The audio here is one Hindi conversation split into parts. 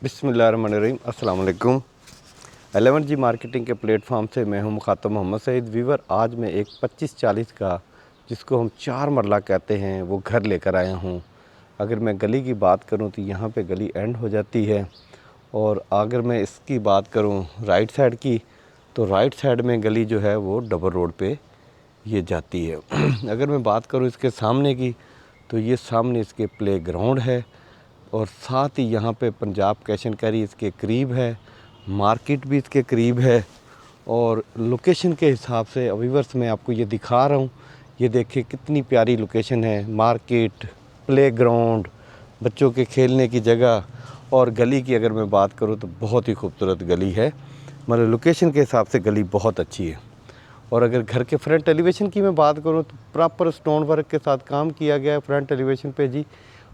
बिस्मिल्लाहिर्रहमानिर्रहीम, अस्सलाम वालेकुम। 11G मार्केटिंग के प्लेटफॉर्म से मैं हूं मुखातब मोहम्मद सईद। वीवर, आज मैं एक 2540 का, जिसको हम 4 मरला कहते हैं, वो घर लेकर आया हूं। अगर मैं गली की बात करूं तो यहां पे गली एंड हो जाती है, और अगर मैं इसकी बात करूं राइट साइड की, तो राइट साइड में गली जो है वो डबल रोड पे ये जाती है। अगर मैं बात करूं इसके सामने की, तो ये सामने इसके प्ले ग्राउंड है, और साथ ही यहाँ पे पंजाब कैश एंड कैरी इसके करीब है, मार्केट भी इसके करीब है। और लोकेशन के हिसाब से व्यूअर्स मैं आपको ये दिखा रहा हूँ, ये देखिए कितनी प्यारी लोकेशन है। मार्केट, प्ले ग्राउंड, बच्चों के खेलने की जगह, और गली की अगर मैं बात करूँ तो बहुत ही खूबसूरत गली है। मतलब लोकेशन के हिसाब से गली बहुत अच्छी है। और अगर घर के फ्रंट एलिवेशन की मैं बात करूँ तो प्रॉपर स्टोन वर्क के साथ काम किया गया है फ्रंट एलिवेशन पे जी,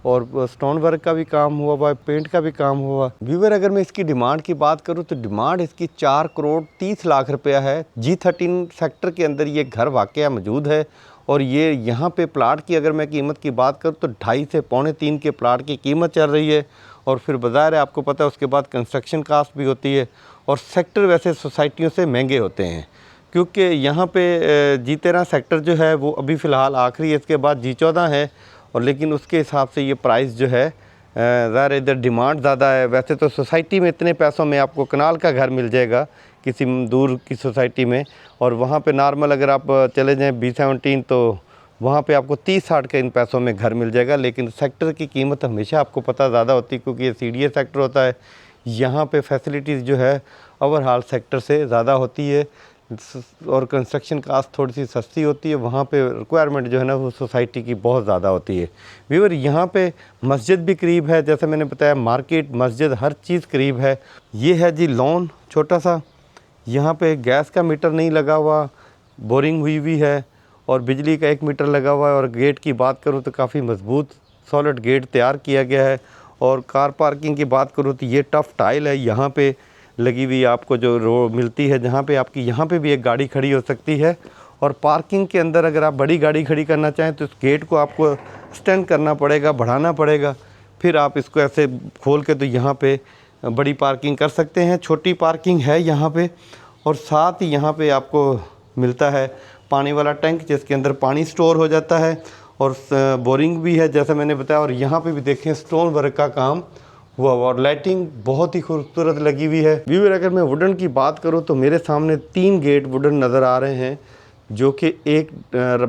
और स्टोन वर्क का भी काम हुआ हुआ है, पेंट का भी काम हुआ। व्यूअर, अगर मैं इसकी डिमांड की बात करूं तो डिमांड इसकी 4 करोड़ 30 लाख रुपया है। G13 सेक्टर के अंदर ये घर वाकया मौजूद है। और ये यहाँ पे प्लाट की अगर मैं कीमत की बात करूँ तो 2.5 से 2.25 के प्लाट की कीमत चल रही है। और फिर बाज़ार है, आपको पता है, उसके बाद कंस्ट्रक्शन कास्ट भी होती है। और सेक्टर वैसे सोसाइटियों से महंगे होते हैं, क्योंकि यहाँ पे G13 सेक्टर जो है वो अभी फ़िलहाल आखिरी है, इसके बाद G14 है। और लेकिन उसके हिसाब से ये प्राइस जो है ज़रा इधर डिमांड ज़्यादा है। वैसे तो सोसाइटी में इतने पैसों में आपको कनाल का घर मिल जाएगा किसी दूर की सोसाइटी में, और वहाँ पे नॉर्मल अगर आप चले जाएँ B17 तो वहाँ पे आपको 30-60 के इन पैसों में घर मिल जाएगा। लेकिन सेक्टर की कीमत हमेशा आपको पता ज़्यादा होती है, क्योंकि ये CDA सेक्टर होता है। यहाँ पे फैसिलिटीज़ जो है ओवरऑल सेक्टर से ज़्यादा होती है, और कंस्ट्रक्शन कास्ट थोड़ी सी सस्ती होती है। वहाँ पे रिक्वायरमेंट जो है ना वो सोसाइटी की बहुत ज़्यादा होती है। व्यूअर, यहाँ पे मस्जिद भी करीब है, जैसे मैंने बताया, मार्केट, मस्जिद, हर चीज़ करीब है। ये है जी लॉन छोटा सा, यहाँ पे गैस का मीटर नहीं लगा हुआ, बोरिंग हुई हुई है, और बिजली का 1 मीटर लगा हुआ है। और गेट की बात करूँ तो काफ़ी मजबूत सॉलिड गेट तैयार किया गया है। और कार पार्किंग की बात करूँ तो ये टफ टाइल है यहाँ पे लगी हुई, आपको जो रोड मिलती है जहाँ पे आपकी, यहाँ पे भी एक गाड़ी खड़ी हो सकती है। और पार्किंग के अंदर अगर आप बड़ी गाड़ी खड़ी करना चाहें तो इस गेट को आपको एक्सटेंड करना पड़ेगा, बढ़ाना पड़ेगा, फिर आप इसको ऐसे खोल के तो यहाँ पे बड़ी पार्किंग कर सकते हैं। छोटी पार्किंग है यहाँ पे, और साथ ही यहाँ पे आपको मिलता है पानी वाला टैंक, जिसके अंदर पानी स्टोर हो जाता है। और बोरिंग भी है, जैसे मैंने बताया। और यहाँ पे भी देखें स्टोन वर्क का काम हुआ, और लाइटिंग बहुत ही खूबसूरत लगी हुई है। व्यूअर, अगर मैं वुडन की बात करूं तो मेरे सामने 3 गेट वुडन नज़र आ रहे हैं, जो कि एक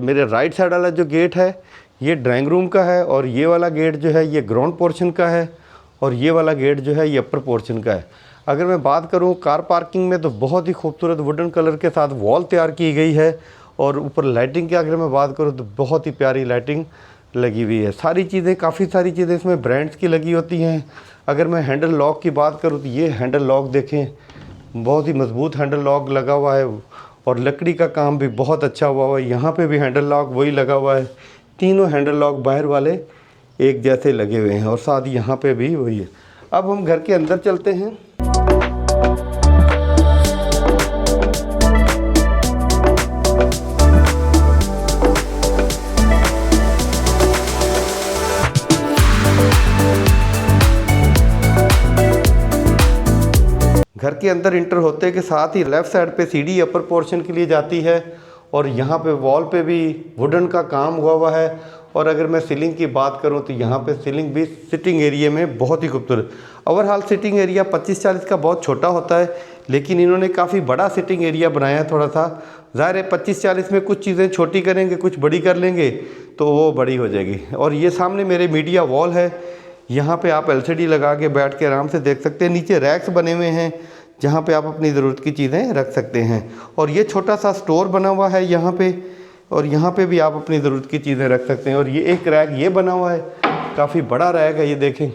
मेरे राइट साइड वाला जो गेट है ये ड्राइंग रूम का है, और ये वाला गेट जो है ये ग्राउंड पोर्शन का है, और ये वाला गेट जो है ये अपर पोर्शन का है। अगर मैं बात करूँ कार पार्किंग में तो बहुत ही खूबसूरत वुडन कलर के साथ वॉल तैयार की गई है। और ऊपर लाइटिंग की अगर मैं बात करूँ तो बहुत ही प्यारी लाइटिंग लगी हुई है। सारी चीज़ें, काफ़ी सारी चीज़ें इसमें ब्रांड्स की लगी होती हैं। अगर मैं हैंडल लॉक की बात करूँ तो ये हैंडल लॉक देखें, बहुत ही मजबूत हैंडल लॉक लगा हुआ है, और लकड़ी का काम भी बहुत अच्छा हुआ है। यहाँ पे भी हैंडल लॉक वही लगा हुआ है। तीनों हैंडल लॉक बाहर वाले एक जैसे लगे हुए हैं, और साथ ही यहाँ पे भी वही है। अब हम घर के अंदर चलते हैं। घर के अंदर इंटर होते के साथ ही लेफ़्ट साइड पे सीढ़ी अपर पोर्शन के लिए जाती है, और यहाँ पे वॉल पे भी वुडन का काम हुआ हुआ है। और अगर मैं सीलिंग की बात करूँ तो यहाँ पे सीलिंग भी सिटिंग एरिया में बहुत ही खूबसूरत। ओवरऑल सिटिंग एरिया 25-40 का बहुत छोटा होता है, लेकिन इन्होंने काफ़ी बड़ा सिटिंग एरिया बनाया है थोड़ा सा। ज़ाहिर है 25-40 में कुछ चीज़ें छोटी करेंगे, कुछ बड़ी कर लेंगे तो वो बड़ी हो जाएगी। और ये सामने मेरे मीडिया वॉल है, यहाँ पे आप LCD लगा के बैठ के आराम से देख सकते हैं। नीचे रैक्स बने हुए हैं जहाँ पे आप अपनी ज़रूरत की चीज़ें रख सकते हैं। और ये छोटा सा स्टोर बना हुआ है यहाँ पे, और यहाँ पे भी आप अपनी ज़रूरत की चीज़ें रख सकते हैं। और ये एक रैक ये बना हुआ है, काफ़ी बड़ा रैक है, ये देखें।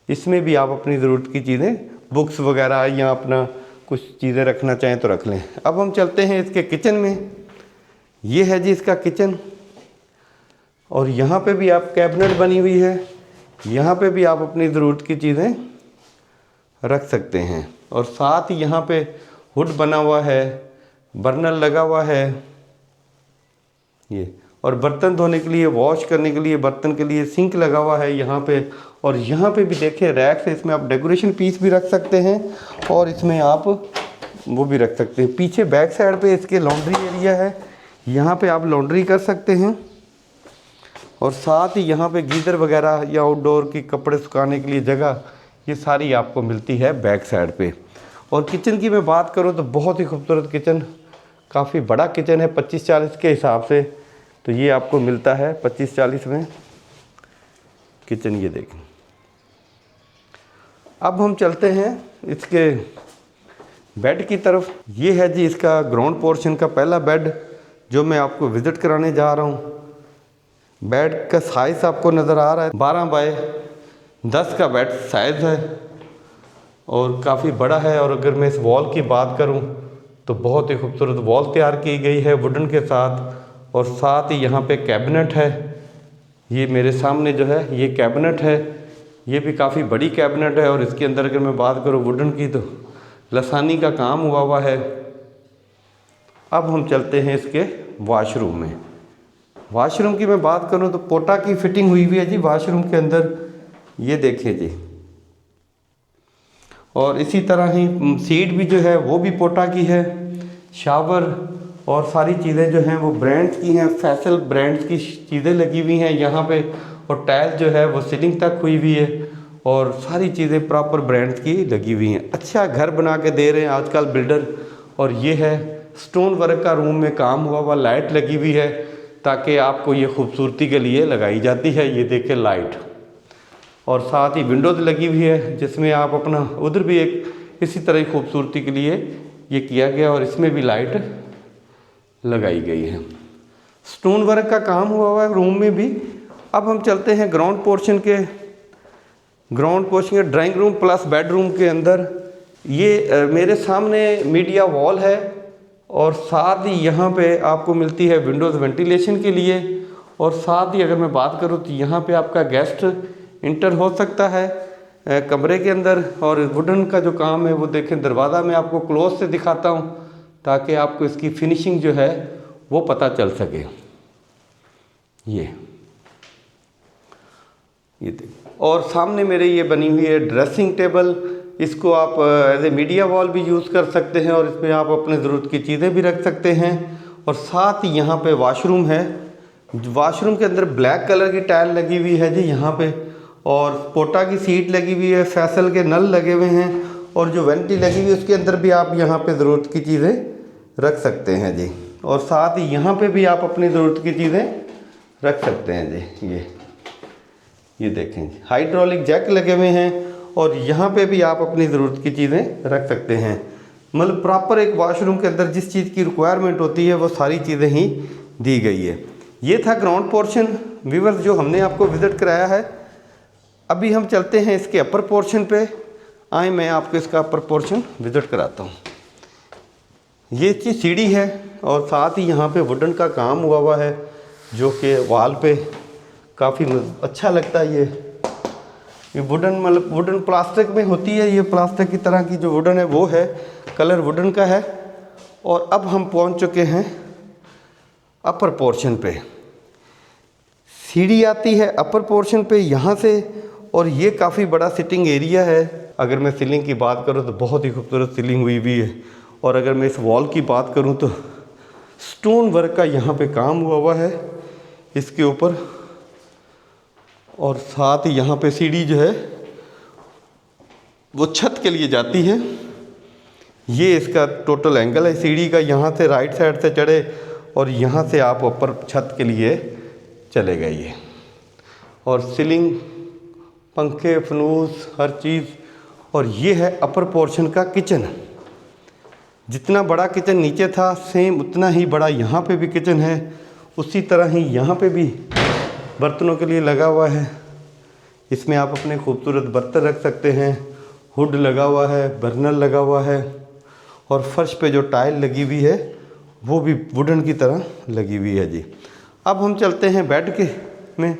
इसमें भी आप अपनी ज़रूरत की चीज़ें, बुक्स वगैरह या अपना कुछ चीज़ें रखना चाहें तो रख लें। अब हम चलते हैं इसके किचन में। ये है जी इसका किचन, और यहाँ पे भी आप कैबिनेट बनी हुई है, यहाँ पे भी आप अपनी ज़रूरत की चीज़ें रख सकते हैं। और साथ ही यहाँ पे हुड बना हुआ है, बर्नर लगा हुआ है ये, और बर्तन धोने के लिए, वॉश करने के लिए, बर्तन के लिए सिंक लगा हुआ है यहाँ पे। और यहाँ पे भी देखिए रैक है, इसमें आप डेकोरेशन पीस भी रख सकते हैं और इसमें आप वो भी रख सकते हैं। पीछे बैक साइड पे इसके लॉन्ड्री एरिया है, यहाँ पे आप लॉन्ड्री कर सकते हैं। और साथ ही यहाँ पे गीज़र वगैरह या आउटडोर की कपड़े सुखाने के लिए जगह, ये सारी आपको मिलती है बैक साइड पे। और किचन की मैं बात करूँ तो बहुत ही खूबसूरत किचन, काफ़ी बड़ा किचन है 25-40 के हिसाब से, तो ये आपको मिलता है 25-40 में किचन। ये देखें। अब हम चलते हैं इसके बेड की तरफ। ये है जी इसका ग्राउंड पोर्शन का पहला बेड जो मैं आपको विज़िट कराने जा रहा हूँ। बेड का साइज़ आपको नज़र आ रहा है, 12 बाय 10 का बेड साइज़ है और काफ़ी बड़ा है। और अगर मैं इस वॉल की बात करूं तो बहुत ही खूबसूरत वॉल तैयार की गई है वुडन के साथ। और साथ ही यहाँ पे कैबिनेट है, ये मेरे सामने जो है ये कैबिनेट है, ये भी काफ़ी बड़ी कैबिनेट है। और इसके अंदर अगर मैं बात करूँ वुडन की तो लसानी का काम हुआ है। अब हम चलते हैं इसके वॉशरूम में। वॉशरूम की मैं बात करूं तो पोटा की फिटिंग हुई है जी वॉशरूम के अंदर, ये देखिए जी। और इसी तरह ही सीट भी जो है वो भी पोटा की है। शावर और सारी चीज़ें जो हैं वो ब्रांड्स की हैं, फैसल ब्रांड्स की चीज़ें लगी हुई हैं यहाँ पे। और टाइल जो है वो सीलिंग तक हुई हुई है और सारी चीज़ें प्रॉपर ब्रांड्स की लगी हुई हैं। अच्छा घर बना के दे रहे हैं आजकल बिल्डर। और ये है स्टोन वर्क का रूम में काम हुआ लाइट लगी हुई है ताकि आपको ये खूबसूरती के लिए लगाई जाती है। ये देखें लाइट, और साथ ही विंडोज़ लगी हुई है जिसमें आप अपना उधर भी एक इसी तरह की खूबसूरती के लिए ये किया गया और इसमें भी लाइट लगाई गई है। स्टोन वर्क का काम हुआ है रूम में भी। अब हम चलते हैं ग्राउंड पोर्शन के ड्राइंग रूम प्लस बेडरूम के अंदर। ये मेरे सामने मीडिया वॉल है और साथ ही यहाँ पे आपको मिलती है विंडोज़ वेंटिलेशन के लिए। और साथ ही अगर मैं बात करूँ तो यहाँ पे आपका गेस्ट इंटर हो सकता है कमरे के अंदर। और वुडन का जो काम है वो देखें, दरवाज़ा मैं आपको क्लोज से दिखाता हूँ ताकि आपको इसकी फिनिशिंग जो है वो पता चल सके। ये देखिए, और सामने मेरे ये बनी हुई है ड्रेसिंग टेबल। इसको आप एज ए मीडिया वॉल भी यूज़ कर सकते हैं और इसमें आप अपने ज़रूरत की चीज़ें भी रख सकते हैं। और साथ ही यहाँ पे वॉशरूम है। वॉशरूम के अंदर ब्लैक कलर की टाइल लगी हुई है जी यहाँ पे, और पोटा की सीट लगी हुई है, फैसल के नल लगे हुए हैं और जो वेंटी लगी हुई है उसके अंदर भी आप यहाँ पे ज़रूरत की चीज़ें रख सकते हैं जी। और साथ ही यहाँ पे भी आप अपनी ज़रूरत की चीज़ें रख सकते हैं जी। ये देखें जी, हाइड्रोलिक जैक लगे हुए हैं और यहाँ पे भी आप अपनी ज़रूरत की चीज़ें रख सकते हैं। मतलब प्रॉपर एक वॉशरूम के अंदर जिस चीज़ की रिक्वायरमेंट होती है वो सारी चीज़ें ही दी गई है। ये था ग्राउंड पोर्शन व्यूअर्स जो हमने आपको विज़िट कराया है। अभी हम चलते हैं इसके अपर पोर्शन पे। आए मैं आपको इसका अपर पोर्शन विज़िट कराता हूँ। ये चीज़ सीढ़ी है और साथ ही यहाँ पे वुडन का काम हुआ है जो कि वॉल पे काफ़ी अच्छा लगता है। ये वुडन मतलब वुडन प्लास्टिक में होती है, ये प्लास्टिक की तरह की जो वुडन है वो है, कलर वुडन का है। और अब हम पहुंच चुके हैं अपर पोर्शन पे। सीढ़ी आती है अपर पोर्शन पे यहाँ से और ये काफ़ी बड़ा सिटिंग एरिया है। अगर मैं सीलिंग की बात करूँ तो बहुत ही खूबसूरत सीलिंग हुई हुई है। और अगर मैं इस वॉल की बात करूँ तो स्टोन वर्क का यहाँ पे काम हुआ है इसके ऊपर। और साथ ही यहाँ पे सीढ़ी जो है वो छत के लिए जाती है। ये इसका टोटल एंगल है सीढ़ी का, यहाँ से राइट साइड से चढ़े और यहाँ से आप ऊपर छत के लिए चले गए। और सीलिंग, पंखे, फनूस, हर चीज़। और ये है अपर पोर्शन का किचन। जितना बड़ा किचन नीचे था सेम उतना ही बड़ा यहाँ पे भी किचन है। उसी तरह ही यहाँ पे भी बर्तनों के लिए लगा हुआ है। इसमें आप अपने खूबसूरत बर्तन रख सकते हैं। हुड लगा हुआ है, बर्नर लगा हुआ है और फर्श पे जो टाइल लगी हुई है वो भी वुडन की तरह लगी हुई है जी। अब हम चलते हैं बेड के में।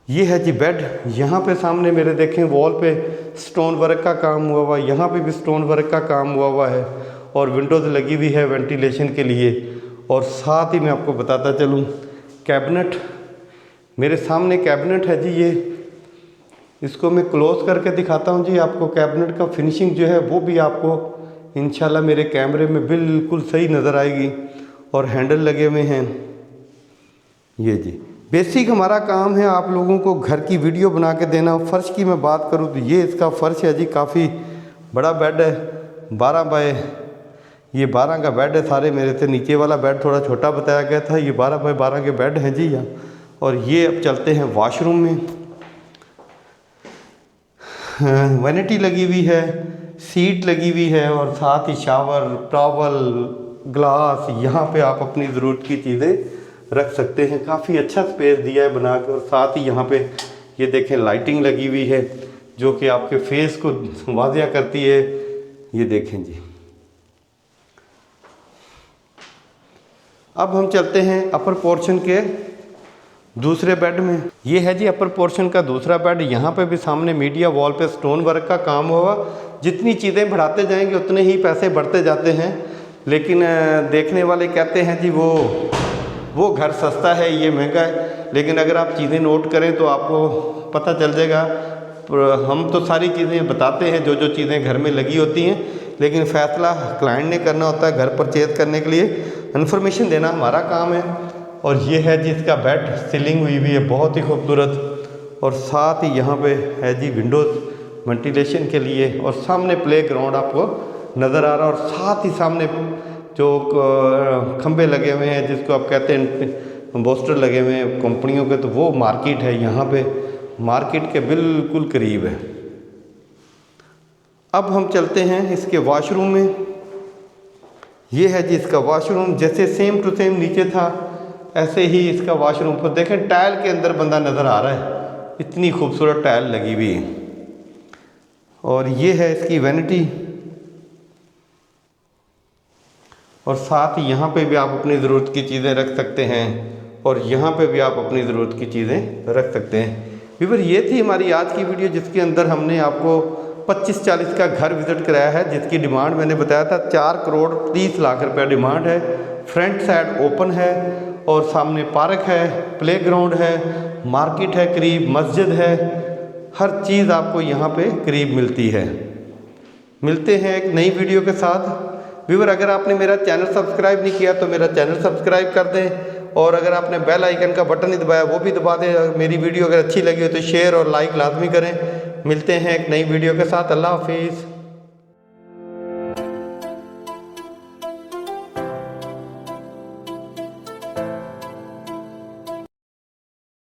ये है जी बेड। यहाँ पे सामने मेरे देखें वॉल पे स्टोन वर्क का काम हुआ, यहाँ पे भी स्टोन वर्क का काम हुआ है और विंडोज़ लगी हुई है वेंटिलेशन के लिए। और साथ ही मैं आपको बताता चलूँ कैबिनेट, मेरे सामने कैबिनेट है जी। इसको मैं क्लोज करके दिखाता हूँ जी आपको। कैबिनेट का फिनिशिंग जो है वो भी आपको इंशाल्लाह मेरे कैमरे में बिल्कुल सही नज़र आएगी। और हैंडल लगे हुए हैं ये जी। बेसिक हमारा काम है आप लोगों को घर की वीडियो बना के देना। फ़र्श की मैं बात करूँ तो ये इसका फ़र्श है जी, काफ़ी बड़ा बेड है, 12 बाय, ये 12 का बेड है। सारे मेरे से नीचे वाला बेड थोड़ा छोटा बताया गया था, ये 12 बाय 12 के बेड हैं जी यहाँ। और ये अब चलते हैं वॉशरूम में। वैनिटी लगी हुई है, सीट लगी हुई है और साथ ही शावर, टॉवल, ग्लास, यहाँ पे आप अपनी ज़रूरत की चीज़ें रख सकते हैं। काफ़ी अच्छा स्पेस दिया है बना के। और साथ ही यहाँ पे ये देखें लाइटिंग लगी हुई है जो कि आपके फेस को वाज़िया करती है। ये देखें जी। अब हम चलते हैं अपर पोर्शन के दूसरे बेड में। ये है जी अपर पोर्शन का दूसरा बेड। यहाँ पे भी सामने मीडिया वॉल पे स्टोन वर्क का काम हुआ। जितनी चीज़ें बढ़ाते जाएंगे उतने ही पैसे बढ़ते जाते हैं, लेकिन देखने वाले कहते हैं जी वो घर सस्ता है, ये महंगा है। लेकिन अगर आप चीज़ें नोट करें तो आपको पता चल जाएगा। हम तो सारी चीज़ें बताते हैं जो जो चीज़ें घर में लगी होती हैं, लेकिन फ़ैसला क्लाइंट ने करना होता है घर परचेज़ करने के लिए। इन्फॉर्मेशन देना हमारा काम है। और ये है जी इसका बेड, सीलिंग हुई हुई है बहुत ही खूबसूरत। और साथ ही यहाँ पे है जी विंडोज़ वेंटिलेशन के लिए। और सामने प्ले ग्राउंड आपको नज़र आ रहा है। और साथ ही सामने जो खंबे लगे हुए हैं जिसको आप कहते हैं पोस्टर लगे हुए हैं कंपनियों के, तो वो मार्केट है, यहाँ पे मार्केट के बिल्कुल करीब है। अब हम चलते हैं इसके वॉशरूम में। ये है जी इसका वॉशरूम, जैसे सेम टू सेम नीचे था ऐसे ही इसका वॉशरूम पर देखें टाइल के अंदर बंदा नज़र आ रहा है, इतनी खूबसूरत टाइल लगी हुई है। और ये है इसकी वैनिटी। और साथ ही यहाँ पे भी आप अपनी ज़रूरत की चीज़ें रख सकते हैं और यहाँ पे भी आप अपनी ज़रूरत की चीज़ें रख सकते हैं। व्यूअर ये थी हमारी आज की वीडियो जिसके अंदर हमने आपको 25-40 का घर विज़िट कराया है, जिसकी डिमांड मैंने बताया था 4 करोड़ 30 लाख रुपया डिमांड है। फ्रंट साइड ओपन है और सामने पार्क है, प्लेग्राउंड है, मार्केट है करीब, मस्जिद है, हर चीज़ आपको यहाँ पे करीब मिलती है। मिलते हैं एक नई वीडियो के साथ। व्यूअर अगर आपने मेरा चैनल सब्सक्राइब नहीं किया तो मेरा चैनल सब्सक्राइब कर दें और अगर आपने बेल आइकन का बटन नहीं दबाया वो भी दबा दें। मेरी वीडियो अगर अच्छी लगी हो तो शेयर और लाइक लाजमी करें। मिलते हैं एक नई वीडियो के साथ। अल्लाह हाफिज़।